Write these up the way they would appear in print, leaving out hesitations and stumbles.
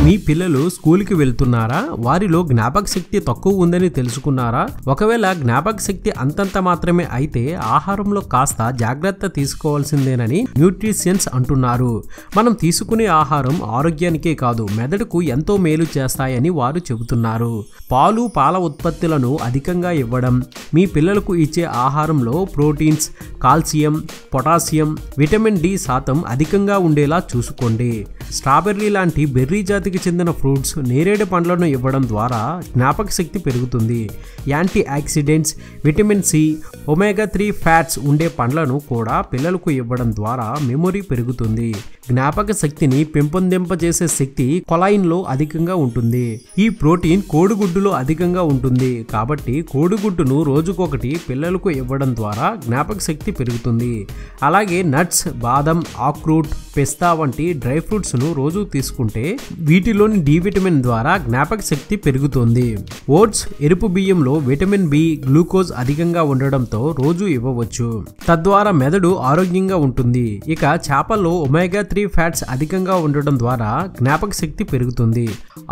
మీ పిల్లలు స్కూల్కి వెళ్తున్నారా? వారిలో జ్ఞాపక శక్తి తక్కువ ఉందని తెలుసుకున్నారా? ఒకవేళ జ్ఞాపక శక్తి అంతంత మాత్రమే అయితే ఆహారంలో కాస్త జాగ్రత్త తీసుకోవాల్సిందేనని న్యూట్రిషియన్స్ అంటున్నారు. మనం తీసుకునే ఆహారం ఆరోగ్యానికే కాదు మెదడుకు ఎంతో మేలు చేస్తాయని వారు చెబుతున్నారు. పాలు, పాల ఉత్పత్తులను అధికంగా ఇవ్వడం, మీ పిల్లలకు ఇచ్చే ఆహారంలో proteins, calcium, potassium, vitamin D శాతం అధికంగా ఉండేలా చూసుకోండి. స్ట్రాబెర్రీ లాంటి బెర్రీ జాతికి చెందిన ఫ్రూట్స్, నేరేడు పండ్లను ఇవ్వడం ద్వారా జ్ఞాపక శక్తి పెరుగుతుంది. Antioxidants, vitamin C, omega 3 fats ఉండే పండ్లను కూడా పిల్లలకు ఇవ్వడం ద్వారా మెమొరీ పెరుగుతుంది. జ్ఞాపక శక్తిని పెంపొందింపజేసే శక్తి కొలైన్లో అధికంగా ఉంటుంది. ఈ ప్రోటీన్ కోడిగుడ్డులో అధికంగా ఉంటుంది కాబట్టి కోడిగుడ్డును రోజుకొకటి పిల్లలకు ఇవ్వడం ద్వారా జ్ఞాపక శక్తి పెరుగుతుంది. అలాగే నట్స్, బాదం, ఆక్రూట్, పిస్తా వంటి డ్రై ఫ్రూట్స్ ను రోజు తీసుకుంటే వీటిలోని డి విటమిన్ ద్వారా జ్ఞాపక శక్తి పెరుగుతుంది. ఓట్స్, ఎరుపు బియ్యంలో విటమిన్ బి, గ్లూకోజ్ అధికంగా ఉండడంతో రోజు ఇవ్వవచ్చు. తద్వారా మెదడు ఆరోగ్యంగా ఉంటుంది. ఇక చేపల్లో ఒమేగా 3 ఫ్యాట్స్ అధికంగా ఉండడం ద్వారా జ్ఞాపక శక్తి పెరుగుతుంది.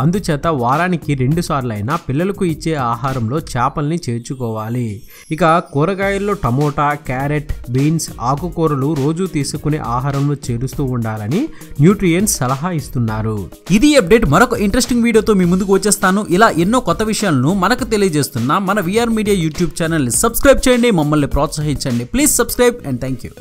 అందుచేత వారానికి 2 సార్లైనా పిల్లలకు ఇచ్చే ఆహారంలో చేపల్ని చేర్చుకోవాలి. ఇక కూరగాయల్లో టమోటా, క్యారెట్, బీన్స్, ఆకుకూరలు రోజు తీసుకునే ఆహారంలో చేరుస్తూ ఉండాలని న్యూట్రియంట్స్ సలహా ఇస్తున్నారు. ఇది అప్డేట్. మరొక ఇంట్రెస్టింగ్ వీడియోతో మీ ముందుకు వచ్చేస్తాను. ఇలా ఎన్నో కొత్త విషయాలను మనకు తెలియజేస్తున్న మన విఆర్ మీడియా యూట్యూబ్ ఛానల్ ని సబ్స్క్రైబ్ చేయండి, మమ్మల్ని ప్రోత్సహించండి. Please subscribe and thank you.